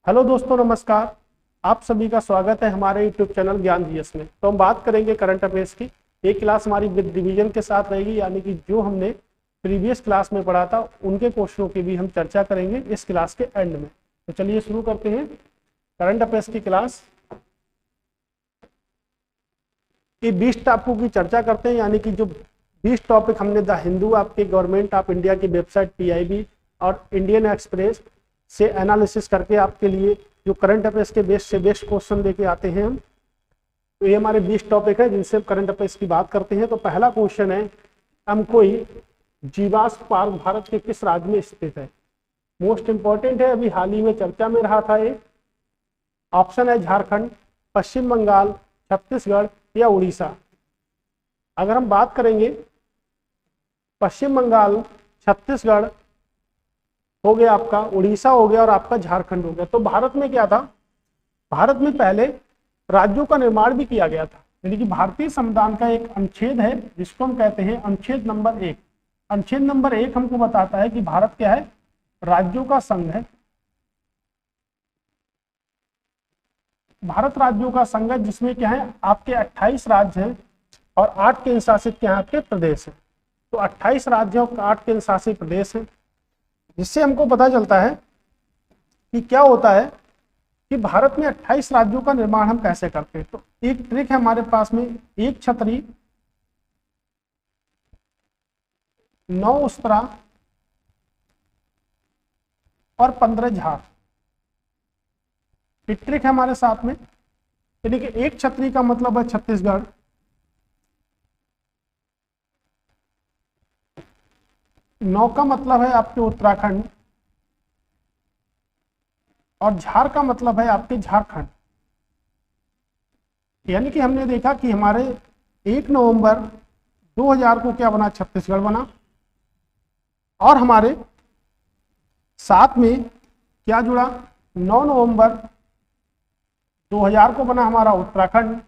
Hello दोस्तों, नमस्कार। आप सभी का स्वागत है हमारे यूट्यूब चैनल ज्ञान जीएस में। तो हम बात करेंगे करंट अफेयर्स की। ये क्लास हमारी विद रिवीजन के साथ रहेगी, यानी कि जो हमने प्रीवियस क्लास में पढ़ा था उनके क्वेश्चनों की भी हम चर्चा करेंगे इस क्लास के एंड में। तो चलिए शुरू करते हैं करंट अफेयर्स की क्लास। ये 20 टॉपिकों की चर्चा करते हैं, यानी कि जो 20 टॉपिक हमने द हिंदू, आपके गवर्नमेंट ऑफ इंडिया की वेबसाइट PIB और इंडियन एक्सप्रेस से एनालिसिस करके आपके लिए जो करंट अफेयर्स के बेस्ट से बेस्ट क्वेश्चन लेके आते हैं हम। तो ये हमारे 20 टॉपिक है जिनसे हम करंट अफेयर्स की बात करते हैं। तो पहला क्वेश्चन है, अमकोई जीवाश्म पार्क भारत के किस राज्य में स्थित है? मोस्ट इंपॉर्टेंट है, अभी हाल ही में चर्चा में रहा था ये। ऑप्शन है झारखंड, पश्चिम बंगाल, छत्तीसगढ़ या उड़ीसा। अगर हम बात करेंगे पश्चिम बंगाल, छत्तीसगढ़ हो गया आपका, उड़ीसा हो गया और आपका झारखंड हो गया। तो भारत में क्या था, भारत में पहले राज्यों का निर्माण भी किया गया था, यानी कि भारतीय संविधान का एक अनुच्छेद है जिसको हम कहते हैं अनुच्छेद नंबर 1। अनुच्छेद नंबर 1 हमको बताता है कि भारत क्या है, राज्यों का संघ है। भारत राज्यों का संघ है जिसमें क्या है, आपके 28 राज्य हैं और 8 केंद्र शासित क्या है, आपके प्रदेश हैं। तो 28 राज्यों और 8 केंद्र शासित प्रदेश हैं, जिससे हमको पता चलता है कि क्या होता है कि भारत में 28 राज्यों का निर्माण हम कैसे करते हैं। तो एक ट्रिक है हमारे पास में, एक छतरी 9 उस्तरा और 15 झार। एक ट्रिक है हमारे साथ में, यानी कि एक छतरी का मतलब है छत्तीसगढ़, 9 का मतलब है आपके उत्तराखंड और झार का मतलब है आपके झारखंड। यानी कि हमने देखा कि हमारे 1 नवंबर 2000 को क्या बना, छत्तीसगढ़ बना, और हमारे साथ में क्या जुड़ा, 9 नवंबर 2000 को बना हमारा उत्तराखंड।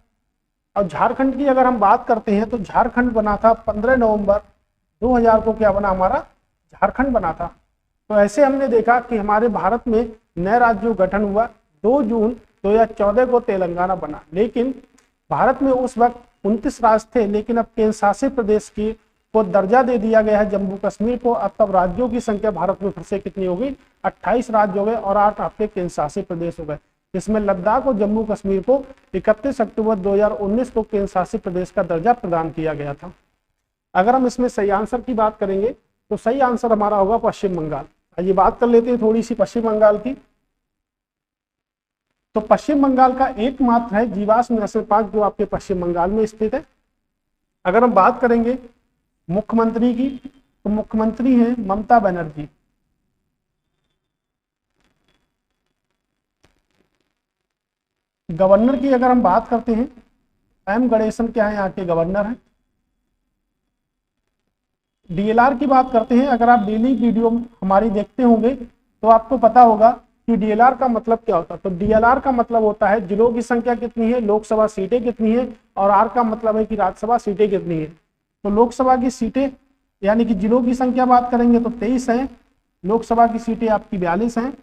और झारखंड की अगर हम बात करते हैं तो झारखंड बना था 15 नवंबर 2000 को क्या बना, हमारा झारखंड बना था। तो ऐसे हमने देखा कि हमारे भारत में नए राज्यों गठन हुआ। 2 जून 2014 को तेलंगाना बना, लेकिन भारत में उस वक्त 29 राज्य थे, लेकिन अब केंद्र शासित प्रदेश की को दर्जा दे दिया गया है जम्मू कश्मीर को। अब तब राज्यों की संख्या भारत में फिर से कितनी होगी, 28 राज्य हो गए और 8 आपके केंद्र शासित प्रदेश हो गए, जिसमें लद्दाख और जम्मू कश्मीर को 31 अक्टूबर 2019 को केंद्र शासित प्रदेश का दर्जा प्रदान किया गया था। अगर हम इसमें सही आंसर की बात करेंगे तो सही आंसर हमारा होगा पश्चिम बंगाल। आइए बात कर लेते हैं थोड़ी सी पश्चिम बंगाल की। तो पश्चिम बंगाल का एकमात्र है जीवाश्म नेशनल पार्क जो आपके पश्चिम बंगाल में स्थित है। अगर हम बात करेंगे मुख्यमंत्री की, तो मुख्यमंत्री हैं ममता बनर्जी। गवर्नर की अगर हम बात करते हैं, M गणेशन क्या है, यहाँ के गवर्नर हैं। DLR की बात करते हैं, अगर आप डेली वीडियो हमारी देखते होंगे तो आपको पता होगा कि DLR का मतलब क्या होता है। तो DLR का मतलब होता है जिलों की संख्या कितनी है, लोकसभा सीटें कितनी है, और R का मतलब है कि राज्यसभा सीटें कितनी है। तो लोकसभा की सीटें यानी कि जिलों की संख्या बात करेंगे तो 23 है, लोकसभा की सीटें आपकी 42 हैं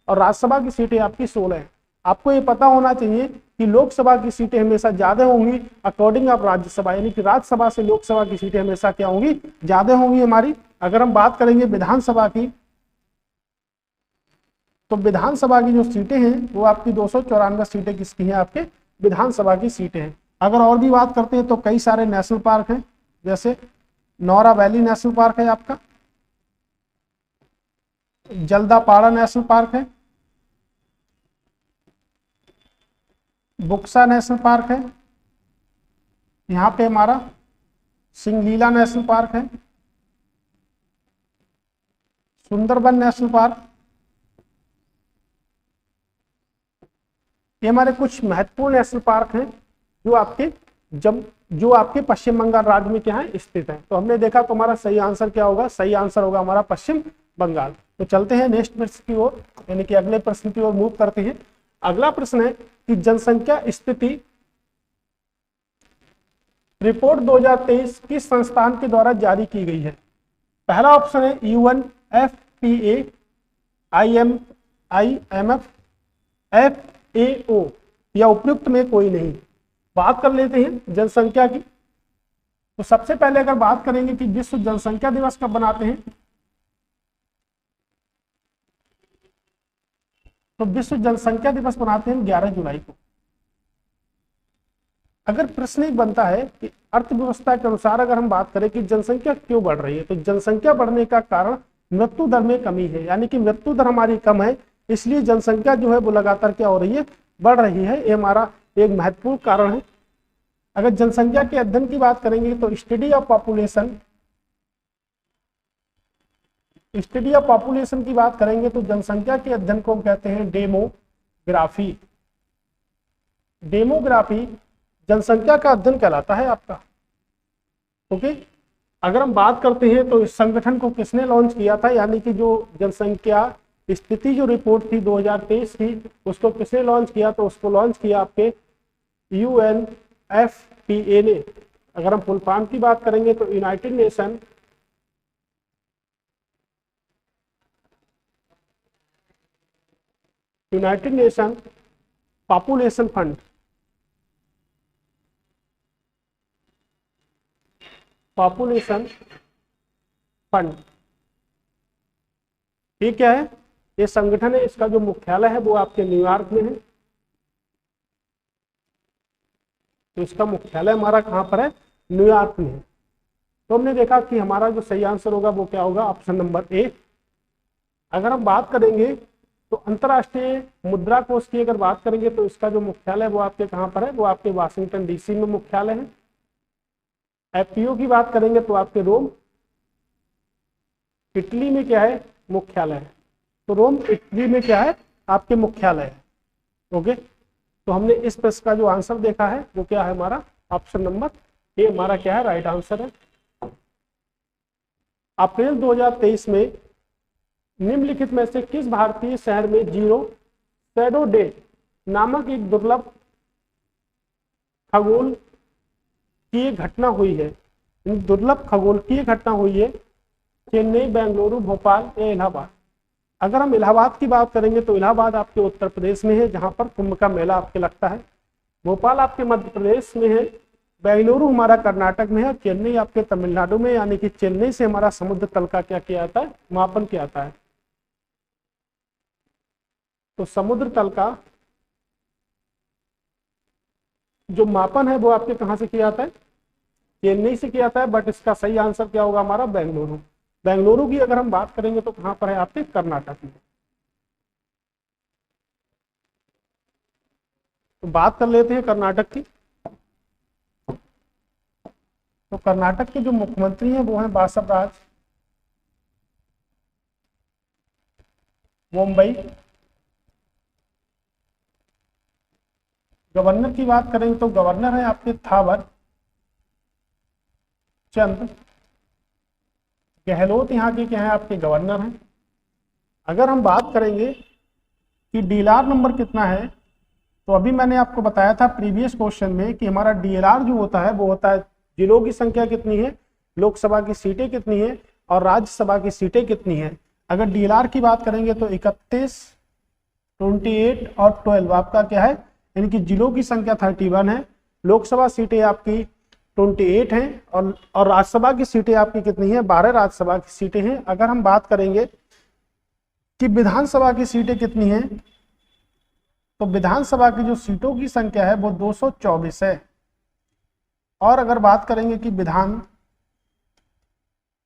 और राज्यसभा की सीटें आपकी 16 हैं। आपको ये पता होना चाहिए कि लोकसभा की सीटें हमेशा ज्यादा होंगी अकॉर्डिंग ऑफ राज्यसभा, यानी कि राज्यसभा से लोकसभा की सीटें हमेशा क्या होंगी, ज्यादा होंगी हमारी। अगर हम बात करेंगे विधानसभा की, तो विधानसभा की जो सीटें हैं वो आपकी 294 सीटें किसकी हैं, आपके विधानसभा की सीटें हैं। अगर और भी बात करते हैं तो कई सारे नेशनल पार्क हैं, जैसे नौरा वैली नेशनल पार्क है आपका, जलदापाड़ा नेशनल पार्क है, बुक्सा नेशनल पार्क है, यहाँ पे हमारा सिंगलीला नेशनल पार्क है, सुंदरबन नेशनल पार्क। ये हमारे कुछ महत्वपूर्ण नेशनल पार्क हैं जो आपके पश्चिम बंगाल राज्य में क्या है, स्थित है। तो हमने देखा तो हमारा सही आंसर क्या होगा, सही आंसर होगा हमारा पश्चिम बंगाल। तो चलते हैं नेक्स्ट प्रश्न की ओर, यानी कि अगले प्रश्न की ओर मूव करते हैं। अगला प्रश्न है कि जनसंख्या स्थिति रिपोर्ट 2023 किस संस्थान के द्वारा जारी की गई है? पहला ऑप्शन है UN, FPA, IMF, FAO या उपयुक्त में कोई नहीं। बात कर लेते हैं जनसंख्या की। तो सबसे पहले अगर बात करेंगे कि विश्व जनसंख्या दिवस कब बनाते हैं, तो विश्व जनसंख्या दिवस मनाते हैं 11 जुलाई को। अगर प्रश्न एक बनता है कि अर्थव्यवस्था के अनुसार अगर हम बात करें कि जनसंख्या क्यों बढ़ रही है, तो जनसंख्या बढ़ने का कारण मृत्यु दर में कमी है, यानी कि मृत्यु दर हमारी कम है, इसलिए जनसंख्या जो है वो लगातार क्या हो रही है, बढ़ रही है। ये हमारा एक महत्वपूर्ण कारण है। अगर जनसंख्या के अध्ययन की बात करेंगे तो स्टडी ऑफ पॉपुलेशन की बात करेंगे तो जनसंख्या के अध्ययन को हम कहते हैं डेमोग्राफी। डेमोग्राफी जनसंख्या का अध्ययन कहलाता है आपका। ओके, अगर हम बात करते हैं तो इस संगठन को किसने लॉन्च किया था, यानी कि जो जनसंख्या स्थिति जो रिपोर्ट थी 2023 की, उसको किसने लॉन्च किया, तो उसको लॉन्च किया आपके UNFPA ने। अगर हम फुल फॉर्म की बात करेंगे तो यूनाइटेड नेशन पॉपुलेशन फंड। ये क्या है, ये संगठन है, इसका जो मुख्यालय है वो आपके न्यूयॉर्क में है। तो इसका मुख्यालय हमारा कहां पर है, न्यूयॉर्क में है। तो हमने देखा कि हमारा जो सही आंसर होगा वो क्या होगा, ऑप्शन नंबर ए। अगर हम बात करेंगे तो अंतरराष्ट्रीय मुद्रा कोष की अगर बात करेंगे तो इसका जो मुख्यालय है वो आपके कहां पर है, वो आपके वाशिंगटन DC में मुख्यालय है। FPO की बात करेंगे तो आपके रोम इटली में क्या है, मुख्यालय है। तो रोम इटली में क्या है, आपके मुख्यालय है। ओके, तो हमने इस प्रश्न का जो आंसर देखा है वो क्या है, हमारा ऑप्शन नंबर ए हमारा क्या है, राइट आंसर है। अप्रैल 2023 में निम्नलिखित में से किस भारतीय शहर में जीरो शैडो डे नामक एक दुर्लभ खगोलीय घटना हुई है। दुर्लभ खगोलीय घटना हुई है चेन्नई, बेंगलुरु, भोपाल या इलाहाबाद। अगर हम इलाहाबाद की बात करेंगे तो इलाहाबाद आपके उत्तर प्रदेश में है, जहां पर कुंभ का मेला आपके लगता है। भोपाल आपके मध्य प्रदेश में है, बेंगलुरु हमारा कर्नाटक में है, चेन्नई आपके तमिलनाडु में, यानी कि चेन्नई से हमारा समुद्र तल का क्या किया जाता है, मापन किया जाता है। तो समुद्र तल का जो मापन है वो आपके कहां से किया जाता है, चेन्नई से किया जाता है। बट इसका सही आंसर क्या होगा हमारा, बेंगलुरु। बेंगलुरु की अगर हम बात करेंगे तो कहां पर है, आपके कर्नाटक में। तो बात कर लेते हैं कर्नाटक की। तो कर्नाटक के जो मुख्यमंत्री हैं वो हैं बासवराज मुंबई। गवर्नर की बात करेंगे तो गवर्नर है आपके थावर चंद गहलोत, यहाँ के क्या है, आपके गवर्नर हैं। अगर हम बात करेंगे कि DLR नंबर कितना है, तो अभी मैंने आपको बताया था प्रीवियस क्वेश्चन में कि हमारा DLR जो होता है वो होता है जिलों की संख्या कितनी है, लोकसभा की सीटें कितनी है और राज्यसभा की सीटें कितनी है। अगर DLR की बात करेंगे तो 31, 28 और 12 आपका क्या है, यानी कि जिलों की संख्या 31 है, लोकसभा सीटें आपकी 28 हैं और राज्यसभा की सीटें आपकी कितनी है, 12 राज्यसभा की सीटें हैं। अगर हम बात करेंगे कि विधानसभा की सीटें कितनी हैं, तो विधानसभा की जो सीटों की संख्या है वो 224 है। और अगर बात करेंगे कि विधान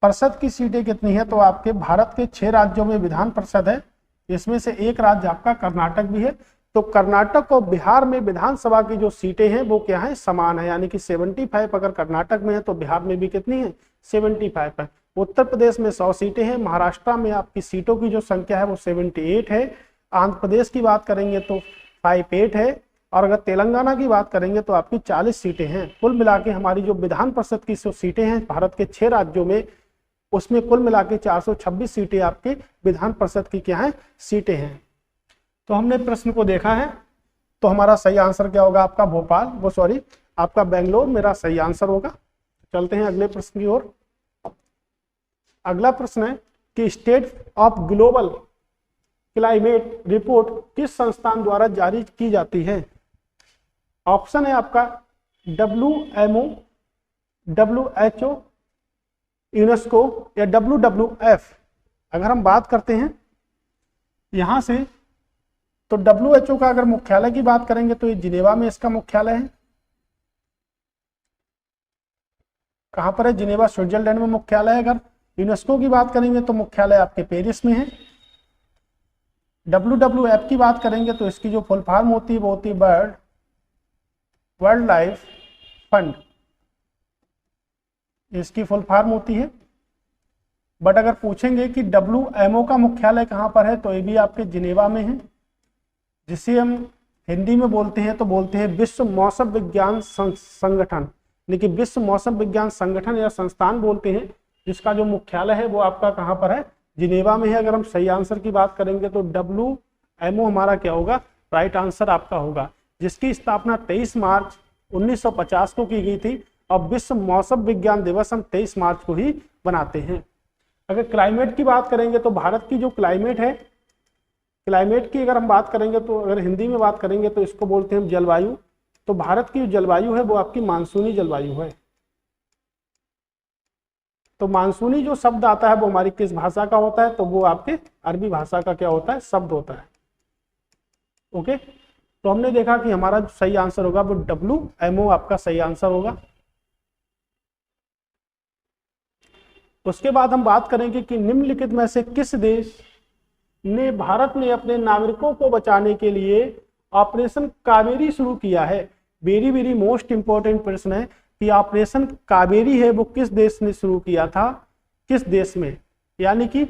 परिषद की सीटें कितनी है, तो आपके भारत के 6 राज्यों में विधान परिषद है, इसमें से एक राज्य आपका कर्नाटक भी है। तो कर्नाटक और बिहार में विधानसभा की जो सीटें हैं वो क्या है, समान है, यानी कि 75 अगर कर्नाटक में है तो बिहार में भी कितनी है, 75 है। उत्तर प्रदेश में 100 सीटें हैं, महाराष्ट्र में आपकी सीटों की जो संख्या है वो 78 है, आंध्र प्रदेश की बात करेंगे तो 58 है, और अगर तेलंगाना की बात करेंगे तो आपकी 40 सीटें हैं। कुल मिला के हमारी जो विधान परिषद की जो सीटें हैं भारत के 6 राज्यों में, उसमें कुल मिला के 426 सीटें आपके विधान परिषद की क्या है, सीटें हैं। तो हमने प्रश्न को देखा है, तो हमारा सही आंसर क्या होगा, आपका भोपाल, वो सॉरी आपका बेंगलोर मेरा सही आंसर होगा। चलते हैं अगले प्रश्न की ओर। अगला प्रश्न है कि state of global climate report किस संस्थान द्वारा जारी की जाती है? ऑप्शन है आपका WMO, WHO, यूनेस्को या WWF। अगर हम बात करते हैं यहां से तो WHO का अगर मुख्यालय की बात करेंगे तो ये जिनेवा में इसका मुख्यालय है। कहां पर है? जिनेवा, स्विट्जरलैंड में मुख्यालय है। अगर यूनेस्को की बात करेंगे तो मुख्यालय आपके पेरिस में है। WWF की बात करेंगे तो इसकी जो फुल फॉर्म होती है वो होती है वर्ल्ड लाइफ फंड, इसकी फुल फॉर्म होती है। बट अगर पूछेंगे कि WMO का मुख्यालय कहां पर है तो ये भी आपके जिनेवा में है, जिसे हम हिंदी में बोलते हैं तो बोलते हैं विश्व मौसम विज्ञान संगठन, लेकिन विश्व मौसम विज्ञान संगठन या संस्थान बोलते हैं, जिसका जो मुख्यालय है वो आपका कहां पर है? जिनेवा में है। अगर हम सही आंसर की बात करेंगे तो WMO हमारा क्या होगा? राइट आंसर आपका होगा, जिसकी स्थापना 23 मार्च 1950 को की गई थी और विश्व मौसम विज्ञान दिवस हम 23 मार्च को ही बनाते हैं। अगर क्लाइमेट की बात करेंगे तो भारत की जो क्लाइमेट है, क्लाइमेट की अगर हम बात करेंगे तो अगर हिंदी में बात करेंगे तो इसको बोलते हैं जलवायु। तो भारत की जो जलवायु है वो आपकी मानसूनी जलवायु है। तो मानसूनी जो शब्द आता है वो हमारी किस भाषा का होता है? तो वो आपके अरबी भाषा का क्या होता है? शब्द होता है। ओके, तो हमने देखा कि हमारा जो सही आंसर होगा वो WMO आपका सही आंसर होगा। उसके बाद हम बात करेंगे कि निम्नलिखित में से किस देश ने भारत में अपने नागरिकों को बचाने के लिए ऑपरेशन कावेरी शुरू किया है? वेरी वेरी मोस्ट इंपॉर्टेंट प्रश्न है कि ऑपरेशन कावेरी है वो किस देश ने शुरू किया था, किस देश में? यानी कि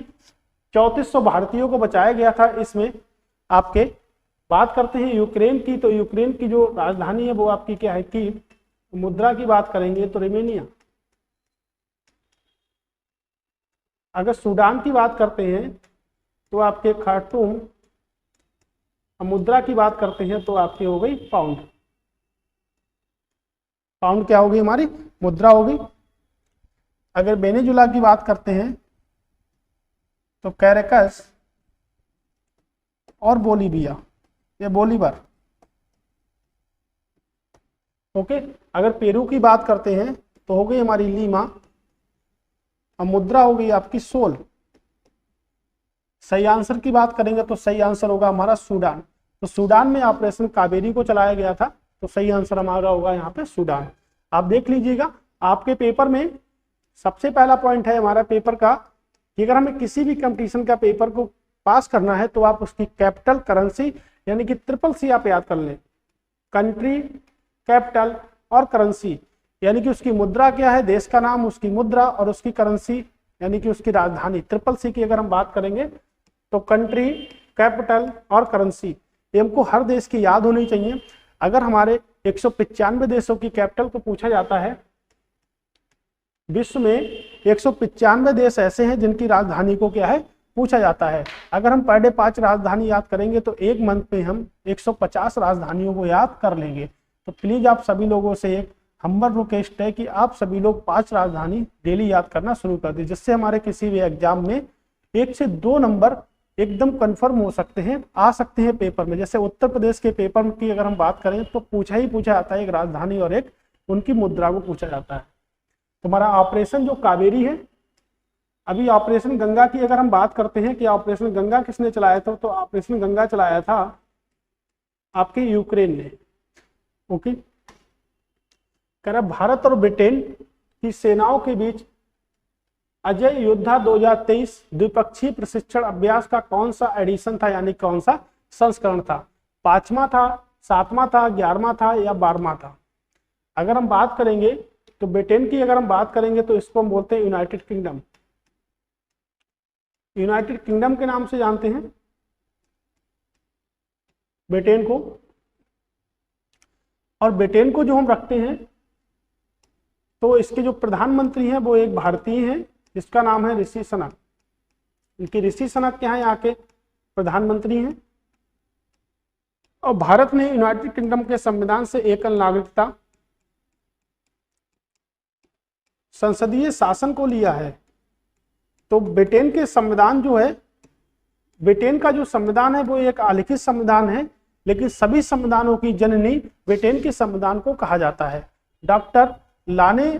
3400 भारतीयों को बचाया गया था। इसमें आपके बात करते हैं यूक्रेन की, तो यूक्रेन की जो राजधानी है वो आपकी क्या है कि मुद्रा की बात करेंगे तो रोमानिया। अगर सूडान की बात करते हैं तो आपके खार्टूम, मुद्रा की बात करते हैं तो आपकी हो गई पाउंड। पाउंड क्या होगी? हमारी मुद्रा होगी। अगर वेनेजुला की बात करते हैं तो कैरेकस और बोलीविया या बोलीवर। ओके, अगर पेरू की बात करते हैं तो हो गई हमारी लीमा और मुद्रा हो गई आपकी सोल। सही आंसर की बात करेंगे तो सही आंसर होगा हमारा सूडान। तो सूडान में ऑपरेशन कावेरी को चलाया गया था, तो सही आंसर हमारा होगा यहाँ पे सूडान। आप देख लीजिएगा आपके पेपर में सबसे पहला पॉइंट है हमारा पेपर का कि अगर हमें किसी भी कंपटीशन का पेपर को पास करना है तो आप उसकी कैपिटल, करेंसी यानी कि CCC आप याद कर लें। कंट्री, कैपिटल और करेंसी यानी कि उसकी मुद्रा क्या है, देश का नाम, उसकी मुद्रा और उसकी करेंसी यानी कि उसकी राजधानी। CCC की अगर हम बात करेंगे तो कंट्री, कैपिटल और करेंसी ये हमको हर देश की याद होनी चाहिए। अगर हमारे 195 देशों की कैपिटल को पूछा जाता है, विश्व में 195 देश ऐसे हैं जिनकी राजधानी को क्या है पूछा जाता है। अगर हम पर डे 5 राजधानी याद करेंगे तो एक मंथ में हम 150 राजधानियों को याद कर लेंगे। तो प्लीज आप सभी लोगों से एक हम्बल रिक्वेस्ट है कि आप सभी लोग 5 राजधानी डेली याद करना शुरू कर दें, जिससे हमारे किसी भी एग्जाम में 1 से 2 नंबर एकदम कंफर्म हो सकते हैं, आ सकते हैं पेपर में। जैसे उत्तर प्रदेश के पेपर की अगर हम बात करें तो पूछा जाता है एक राजधानी और एक उनकी मुद्रा को पूछा जाता है। तुम्हारा ऑपरेशन जो कावेरी है, अभी ऑपरेशन गंगा की अगर हम बात करते हैं कि ऑपरेशन गंगा किसने चलाया था, तो ऑपरेशन गंगा चलाया था आपके यूक्रेन ने। ओके, कह रहा भारत और ब्रिटेन की सेनाओं के बीच अजय योद्धा 2023 द्विपक्षीय प्रशिक्षण अभ्यास का कौन सा एडिशन था, यानी कौन सा संस्करण था? 5वां था, 7वां था, 11वां था या 12वां था? अगर हम बात करेंगे तो ब्रिटेन की अगर हम बात करेंगे तो इसको हम बोलते हैं यूनाइटेड किंगडम। यूनाइटेड किंगडम के नाम से जानते हैं ब्रिटेन को। और ब्रिटेन को जो हम रखते हैं तो इसके जो प्रधानमंत्री हैं वो एक भारतीय हैं जिसका नाम है ऋषि सनक। इनके ऋषि सनक क्या है, यहाँ के प्रधानमंत्री हैं। और भारत ने यूनाइटेड किंगडम के संविधान से एकल नागरिकता संसदीय शासन को लिया है। तो ब्रिटेन के संविधान जो है ब्रिटेन का जो संविधान है वो एक अलिखित संविधान है, लेकिन सभी संविधानों की जननी ब्रिटेन के संविधान को कहा जाता है। डॉक्टर लाने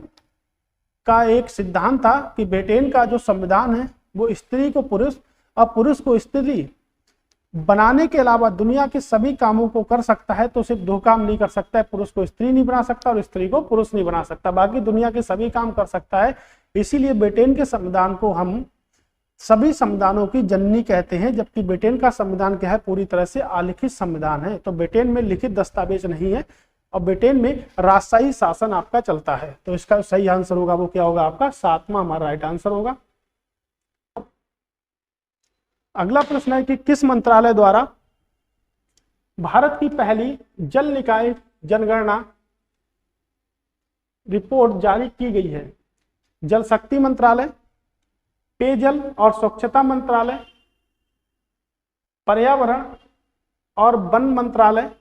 का एक सिद्धांत था कि ब्रिटेन का जो संविधान है वो स्त्री को पुरुष और पुरुष को स्त्री बनाने के अलावा दुनिया के सभी कामों को कर सकता है, तो सिर्फ दो काम नहीं कर सकता है, पुरुष को स्त्री नहीं बना सकता और स्त्री को पुरुष नहीं बना सकता, बाकी दुनिया के सभी काम कर सकता है। इसीलिए ब्रिटेन के संविधान को हम सभी संविधानों की जननी कहते हैं, जबकि ब्रिटेन का संविधान क्या है, पूरी तरह से अलिखित संविधान है। तो ब्रिटेन में लिखित दस्तावेज नहीं है और ब्रिटेन में राजशाही शासन आपका चलता है। तो इसका सही आंसर होगा वो क्या होगा, आपका 7वां हमारा राइट आंसर होगा। अगला प्रश्न है कि किस मंत्रालय द्वारा भारत की पहली जल निकाय जनगणना रिपोर्ट जारी की गई है? जल शक्ति मंत्रालय, पेयजल और स्वच्छता मंत्रालय, पर्यावरण और वन मंत्रालय,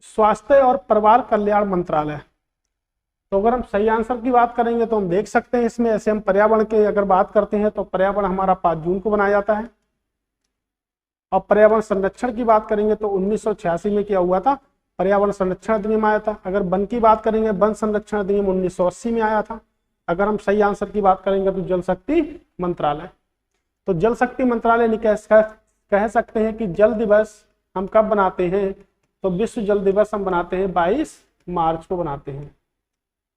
स्वास्थ्य और परिवार कल्याण मंत्रालय। तो अगर हम सही आंसर की बात करेंगे तो हम देख सकते हैं इसमें, ऐसे हम पर्यावरण की अगर बात करते हैं तो पर्यावरण हमारा 5 जून को बनाया जाता है, और पर्यावरण संरक्षण की बात करेंगे तो 1986 में क्या हुआ था, पर्यावरण संरक्षण अधिनियम आया था। अगर वन की बात करेंगे, वन संरक्षण अधिनियम 1980 में आया था। अगर हम सही आंसर की बात करेंगे तो जल शक्ति मंत्रालय। तो जल शक्ति मंत्रालय कह सकते हैं कि जल दिवस हम कब बनाते हैं, तो विश्व जल दिवस हम बनाते हैं 22 मार्च को बनाते हैं।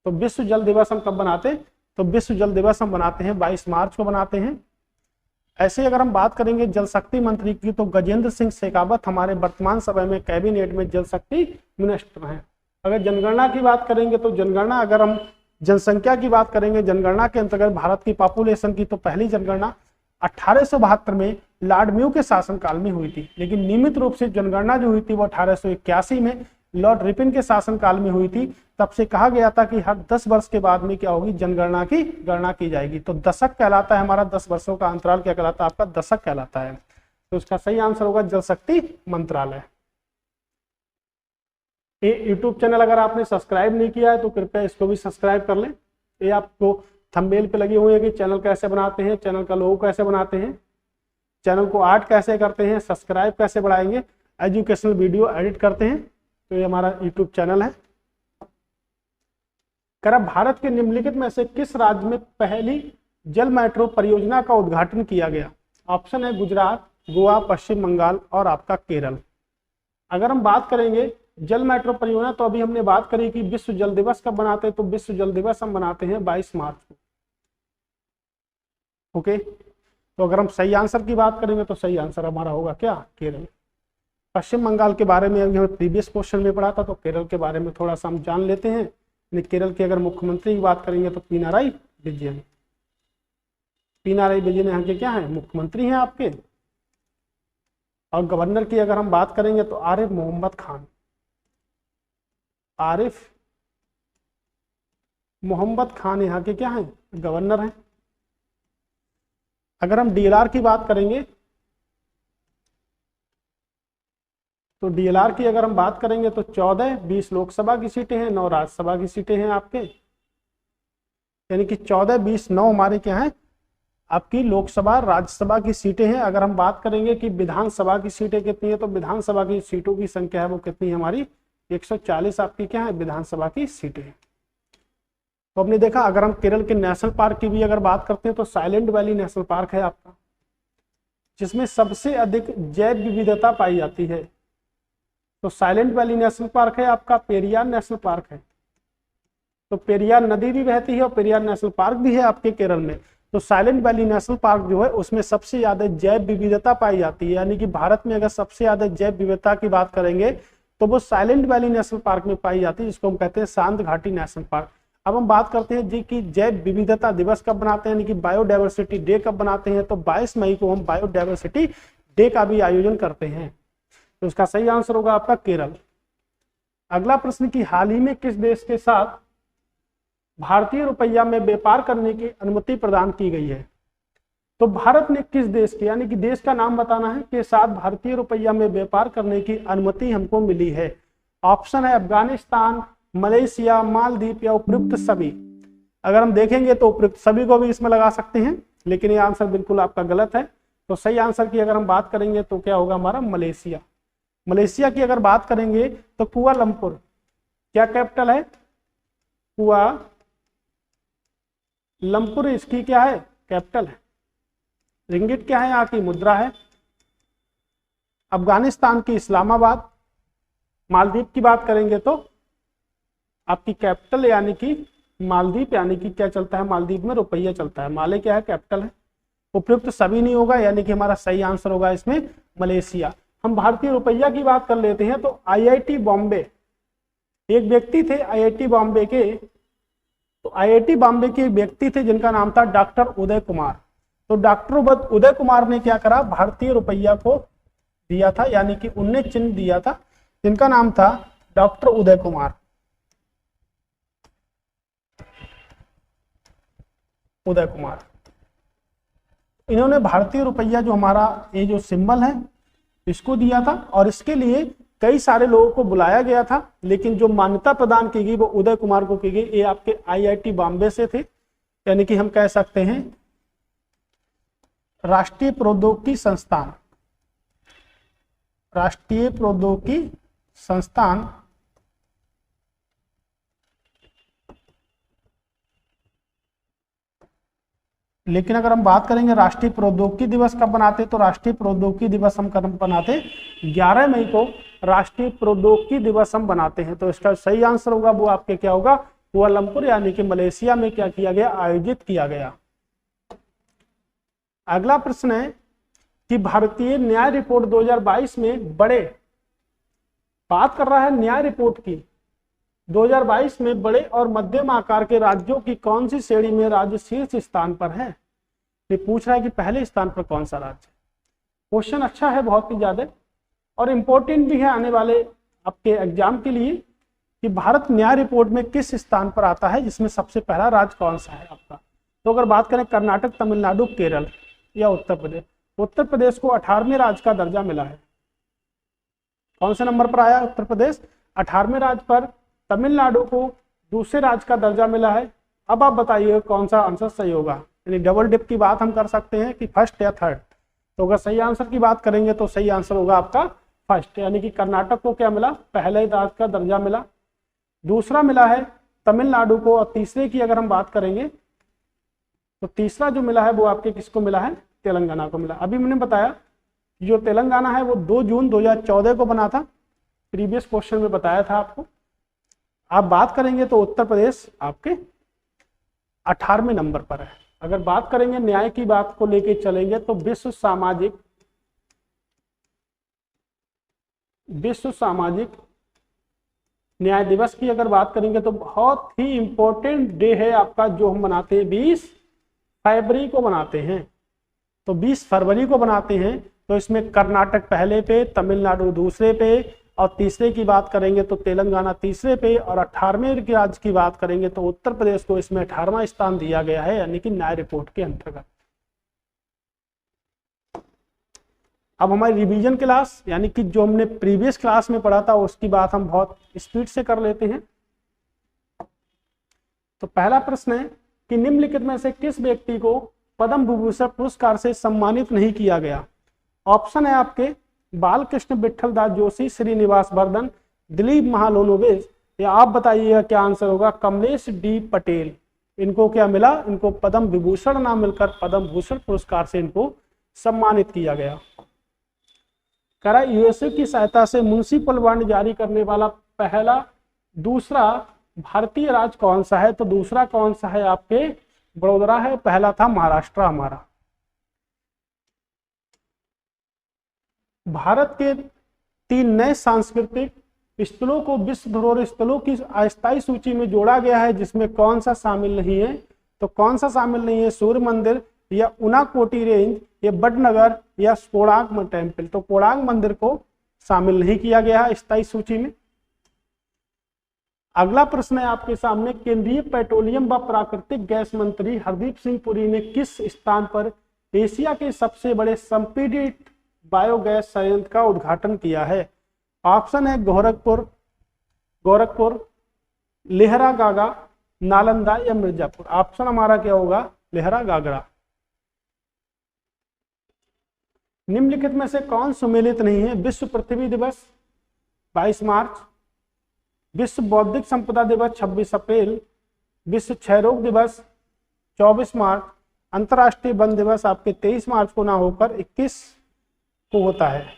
तो विश्व जल दिवस हम कब बनाते हैं, तो विश्व जल दिवस हम बनाते हैं 22 मार्च को बनाते हैं। ऐसे अगर हम बात करेंगे जल शक्ति मंत्री की, तो गजेंद्र सिंह शेखावत हमारे वर्तमान समय में कैबिनेट में जल शक्ति मिनिस्टर हैं। अगर जनगणना की बात करेंगे तो जनगणना, अगर हम जनसंख्या की बात करेंगे, जनगणना के अंतर्गत भारत की पॉपुलेशन की तो पहली जनगणना 1872 में लॉर्ड म्यू के शासनकाल में हुई थी, लेकिन नियमित रूप से जनगणना जो हुई थी वो 1881 में लॉर्ड रिपन के शासनकाल में हुई थी। तब से कहा गया था कि हर 10 वर्ष के बाद में क्या होगी, जनगणना की गणना की जाएगी। तो दशक कहलाता है हमारा, 10 वर्षों का अंतराल क्या कहलाता है, आपका दशक कहलाता है। तो इसका सही आंसर होगा जल शक्ति मंत्रालय। ये यूट्यूब चैनल अगर आपने सब्सक्राइब नहीं किया है तो कृपया इसको भी सब्सक्राइब कर लें। ये आपको थंबनेल पे लगे हुए हैं कि चैनल कैसे बनाते हैं, चैनल का लोगो कैसे बनाते हैं, चैनल को आर्ट कैसे करते हैं, सब्सक्राइब कैसे बढ़ाएंगे, एजुकेशनल वीडियो एडिट करते हैं। तो ये हमारा यूट्यूब चैनल है। भारत के निम्नलिखित में से किस राज्य में पहली जल मेट्रो परियोजना का उद्घाटन किया गया? ऑप्शन है गुजरात, गोवा, पश्चिम बंगाल और आपका केरल। अगर हम बात करेंगे जल मेट्रो परियोजना, तो अभी हमने बात करी कि विश्व जल दिवस कब बनाते हैं, तो विश्व जल दिवस हम बनाते हैं 22 मार्च को। ओके, तो अगर हम सही आंसर की बात करेंगे तो सही आंसर हमारा होगा क्या, केरल। पश्चिम बंगाल के बारे में अभी हमें प्रीवियस क्वेश्चन में पढ़ा था, तो केरल के बारे में थोड़ा सा हम जान लेते हैं। केरल के अगर मुख्यमंत्री की बात करेंगे तो पिनाराई विजयन। पिनाराई विजयन यहाँ के क्या है, मुख्यमंत्री हैं आपके। और गवर्नर की अगर हम बात करेंगे तो आरिफ मोहम्मद खान। आरिफ मोहम्मद खान यहाँ के क्या हैं, गवर्नर हैं। अगर हम डीएलआर की बात करेंगे तो डीएलआर की अगर हम बात करेंगे तो 14, 20 लोकसभा की सीटें हैं, 9 राज्यसभा की सीटें हैं आपके, यानी कि 14, 20, 9 हमारे क्या हैं, आपकी लोकसभा राज्यसभा की सीटें हैं। अगर हम बात करेंगे कि विधानसभा की सीटें कितनी है, तो विधानसभा की सीटों की संख्या है वो कितनी है हमारी, 140 आपकी क्या है विधानसभा की सीटें हैं। तो हमने देखा, अगर हम केरल के नेशनल पार्क की भी अगर बात करते हैं तो साइलेंट वैली नेशनल पार्क है आपका, जिसमें सबसे अधिक जैव विविधता पाई जाती है। तो साइलेंट वैली नेशनल पार्क है आपका, पेरियार नेशनल पार्क है, तो पेरियार नदी भी बहती है और पेरियार नेशनल पार्क भी है आपके केरल में। तो साइलेंट वैली नेशनल पार्क जो है उसमें सबसे ज्यादा जैव विविधता पाई जाती है, यानी कि भारत में अगर सबसे ज्यादा जैव विविधता की बात करेंगे तो वो साइलेंट वैली नेशनल पार्क में पाई जाती है, जिसको हम कहते हैं शांत घाटी नेशनल पार्क। अब हम बात करते हैं जी कि जैव विविधता दिवस कब बनाते हैं, यानी कि बायोडायवर्सिटी डे कब बनाते हैं, तो 22 मई को हम बायोडायवर्सिटी डे का भी आयोजन करते हैं। तो इसका सही आंसर होगा आपका केरल। अगला प्रश्न की हाल ही में किस देश के साथ भारतीय रुपया में व्यापार करने की अनुमति प्रदान की गई है? तो भारत ने किस देश के, यानी कि देश का नाम बताना है, के साथ भारतीय रुपया में व्यापार करने की अनुमति हमको मिली है। ऑप्शन है अफगानिस्तान, मलेशिया, मालदीव या उपयुक्त सभी। अगर हम देखेंगे तो उपयुक्त सभी को भी इसमें लगा सकते हैं, लेकिन ये आंसर बिल्कुल आपका गलत है। तो सही आंसर की अगर हम बात करेंगे तो क्या होगा हमारा मलेशिया। मलेशिया की अगर बात करेंगे तो कुआलालंपुर क्या कैपिटल है, कुआलालंपुर इसकी क्या है कैपिटल है। रिंगिट क्या है यहाँ की मुद्रा है। अफगानिस्तान की इस्लामाबाद। मालदीव की बात करेंगे तो आपकी कैपिटल यानी कि मालदीव यानी कि क्या चलता है, मालदीव में रुपया चलता है, माले क्या है कैपिटल है। उपयुक्त सभी नहीं होगा यानी कि हमारा सही आंसर होगा इसमें मलेशिया। हम भारतीय रुपया की बात कर लेते हैं तो आईआईटी बॉम्बे, एक व्यक्ति थे आईआईटी बॉम्बे के, तो आईआईटी बॉम्बे के व्यक्ति थे जिनका नाम था डॉक्टर उदय कुमार। तो डॉक्टर उदय कुमार ने क्या करा, भारतीय रुपया को दिया था यानी कि उनने चिन्ह दिया था जिनका नाम था डॉक्टर उदय कुमार। उदय कुमार इन्होंने भारतीय रुपया जो हमारा ये जो सिंबल है इसको दिया था और इसके लिए कई सारे लोगों को बुलाया गया था, लेकिन जो मान्यता प्रदान की गई वो उदय कुमार को की गई। ये आपके आईआईटी बॉम्बे से थे, यानी कि हम कह सकते हैं राष्ट्रीय प्रौद्योगिकी संस्थान, राष्ट्रीय प्रौद्योगिकी संस्थान लेकिन अगर हम बात करेंगे राष्ट्रीय प्रौद्योगिकी दिवस कब बनाते, तो राष्ट्रीय प्रौद्योगिकी दिवस हम कब बनाते, 11 मई को राष्ट्रीय प्रौद्योगिकी दिवस हम बनाते हैं। तो इसका सही आंसर होगा वो आपके क्या होगा, कुआलालंपुर यानी कि मलेशिया में क्या किया गया, आयोजित किया गया। अगला प्रश्न है कि भारतीय न्याय रिपोर्ट 2022 में बड़े, बात कर रहा है न्याय रिपोर्ट की, 2022 में बड़े और मध्यम आकार के राज्यों की कौन सी श्रेणी में राज्य शीर्ष स्थान पर है। ये पूछ रहा है कि पहले स्थान पर कौन सा राज्य। क्वेश्चन अच्छा है बहुत ही ज्यादा और इंपॉर्टेंट भी है आने वाले आपके एग्जाम के लिए कि भारत न्याय रिपोर्ट में किस स्थान पर आता है, जिसमें सबसे पहला राज्य कौन सा है आपका। तो अगर बात करें कर्नाटक, तमिलनाडु, केरल या उत्तर प्रदेश, उत्तर प्रदेश को 18वें राज्य का दर्जा मिला है। कौन से नंबर पर आया उत्तर प्रदेश, 18वें राज्य पर। तमिलनाडु को दूसरे राज्य का दर्जा मिला है। अब आप बताइए कौन सा आंसर सही होगा, यानी डबल डिप की बात हम कर सकते हैं कि फर्स्ट या थर्ड। तो अगर सही आंसर की बात करेंगे तो सही आंसर होगा आपका फर्स्ट, यानी कि कर्नाटक को क्या मिला, पहले राज्य का दर्जा मिला। दूसरा मिला है तमिलनाडु को, और तीसरे की अगर हम बात करेंगे तो तीसरा जो मिला है वो आपके किसको मिला है, तेलंगाना को मिला। अभी मैंने बताया जो तेलंगाना है वो 2 जून 2014 को बना था, प्रीवियस क्वेश्चन में बताया था आपको। आप बात करेंगे तो उत्तर प्रदेश आपके 18वें नंबर पर है। अगर बात करेंगे न्याय की बात को लेके चलेंगे तो विश्व सामाजिक न्याय दिवस की अगर बात करेंगे तो बहुत ही इंपॉर्टेंट डे है आपका, जो हम मनाते हैं 20 फरवरी को बनाते हैं। तो 20 फरवरी को बनाते हैं। तो इसमें कर्नाटक पहले पे, तमिलनाडु दूसरे पे, और तीसरे की बात करेंगे तो तेलंगाना तीसरे पे, और 18वें राज्य की बात करेंगे तो उत्तर प्रदेश को इसमें 18वां स्थान दिया गया है, यानी कि न्याय रिपोर्ट के अंतर्गत। अब हमारी रिवीजन क्लास, यानी कि जो हमने प्रीवियस क्लास में पढ़ा था उसकी बात हम बहुत स्पीड से कर लेते हैं। तो पहला प्रश्न है कि निम्नलिखित में से किस व्यक्ति को पद्म विभूषण पुरस्कार से सम्मानित नहीं किया गया। ऑप्शन है आपके बालकृष्ण विठल दास जोशी, श्रीनिवास वर्धन, दिलीप महालोनोबिस, या आप बताइएगा क्या आंसर होगा, कमलेश डी पटेल। इनको क्या मिला, इनको पद्म विभूषण नाम मिलकर पद्म भूषण पुरस्कार से इनको सम्मानित किया गया। करा यूएसए की सहायता से म्युनिसिपल बॉन्ड जारी करने वाला पहला दूसरा भारतीय राज्य कौन सा है, तो दूसरा कौन सा है आपके बड़ोदरा है, पहला था महाराष्ट्र हमारा। भारत के 3 नए सांस्कृतिक स्थलों को विश्व धरोहर स्थलों की अस्थायी सूची में जोड़ा गया है, जिसमें कौन सा शामिल नहीं है, तो कौन सा शामिल नहीं है, सूर्य मंदिर या उनाकोटी रेंज या बडनगर या कोणार्क टेम्पल। तो कोणार्क मंदिर को शामिल नहीं किया गया है स्थायी सूची में। अगला प्रश्न है आपके सामने, केंद्रीय पेट्रोलियम व प्राकृतिक गैस मंत्री हरदीप सिंह पुरी ने किस स्थान पर एशिया के सबसे बड़े संपीड़ित बायोगैस संयंत्र का उद्घाटन किया है। ऑप्शन है गोरखपुर, लेहरागागा, नालंदा या मिर्जापुर। ऑप्शन हमारा क्या होगा, लेहरागागा। निम्नलिखित में से कौन सुमेलित नहीं है? विश्व पृथ्वी दिवस 22 मार्च, विश्व बौद्धिक संपदा दिवस 26 अप्रैल, विश्व क्षय रोग दिवस 24 मार्च, अंतर्राष्ट्रीय वन दिवस आपके 23 मार्च को ना होकर 21 को होता है।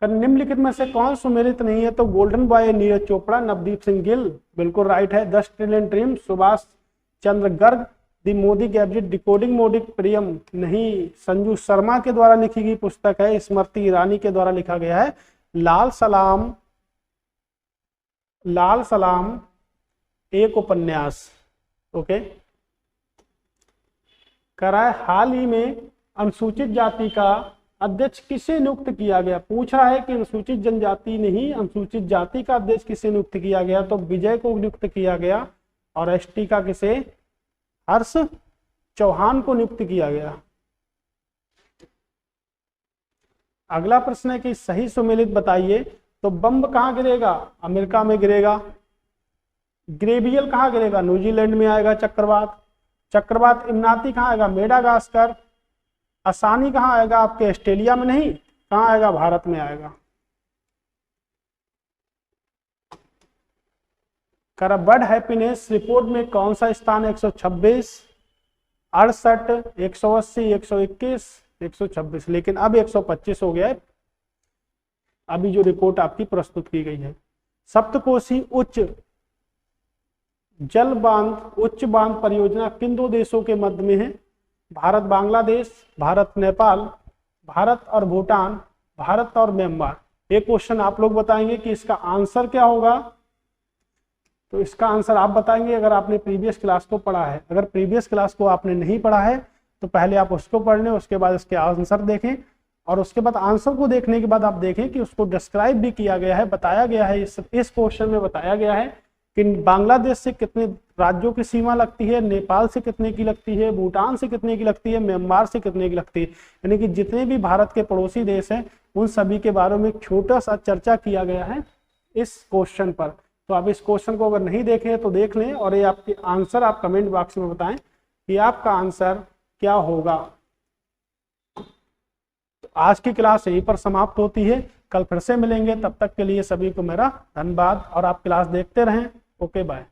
निम्नलिखित में से कौन सुमेलित नहीं है? तो गोल्डन बॉय नीरज चोपड़ा, नवदीप सिंह गिल, बिल्कुल राइट है। 10 ट्रिलियन ड्रीम सुभाष चंद्र गर्ग, दी मोदी गैजेट डिकोडिंग मोदी प्रियम नहीं, संजू शर्मा के द्वारा लिखी गई पुस्तक है, स्मृति ईरानी के द्वारा लिखा गया है। लाल सलाम एक उपन्यास। ओके, कराए हाल ही में अनुसूचित जाति का अध्यक्ष किसे नियुक्त किया गया? पूछ रहा है कि अनुसूचित जनजाति नहीं, अनुसूचित जाति का अध्यक्ष किसे नियुक्त किया गया? तो विजय को नियुक्त किया गया। और एसटी का किसे? हर्ष चौहान को नियुक्त किया गया। अगला प्रश्न है कि सही सुमेलित बताइए। तो बम कहां गिरेगा? अमेरिका में गिरेगा। ग्रेवियल कहां गिरेगा? न्यूजीलैंड में आएगा चक्रवात। चक्रवात इमनाती कहां आएगा? मेडागास्कर। आसानी कहां आएगा? आपके ऑस्ट्रेलिया में नहीं, कहां आएगा? भारत में आएगा। बर्ड हैप्पीनेस रिपोर्ट में कौन सा स्थान? 126, 68, 180, 121, 126, लेकिन अब 125 हो गया है अभी जो रिपोर्ट आपकी प्रस्तुत की गई है। सप्तकोशी उच्च बांध परियोजना किन दो देशों के मध्य में है? भारत बांग्लादेश, भारत नेपाल, भारत और भूटान, भारत और म्यांमार। एक क्वेश्चन आप लोग बताएंगे कि इसका आंसर क्या होगा। तो इसका आंसर आप बताएंगे अगर आपने प्रीवियस क्लास को पढ़ा है। अगर प्रीवियस क्लास को आपने नहीं पढ़ा है तो पहले आप उसको पढ़ लें, उसके बाद इसके आंसर देखें, और उसके बाद आंसर को देखने के बाद आप देखें कि उसको डिस्क्राइब भी किया गया है, बताया गया है। इस क्वेश्चन में बताया गया है कि बांग्लादेश से कितने राज्यों की सीमा लगती है, नेपाल से कितने की लगती है, भूटान से कितने की लगती है, म्यांमार से कितने की लगती है। यानी कि जितने भी भारत के पड़ोसी देश हैं उन सभी के बारे में छोटा सा चर्चा किया गया है इस क्वेश्चन पर। तो आप इस क्वेश्चन को अगर नहीं देखें तो देख लें, और ये आपके आंसर आप कमेंट बॉक्स में बताएं कि आपका आंसर क्या होगा। तो आज की क्लास यहीं पर समाप्त होती है। कल फिर से मिलेंगे, तब तक के लिए सभी को मेरा धन्यवाद, और आप क्लास देखते रहें। Okay bye.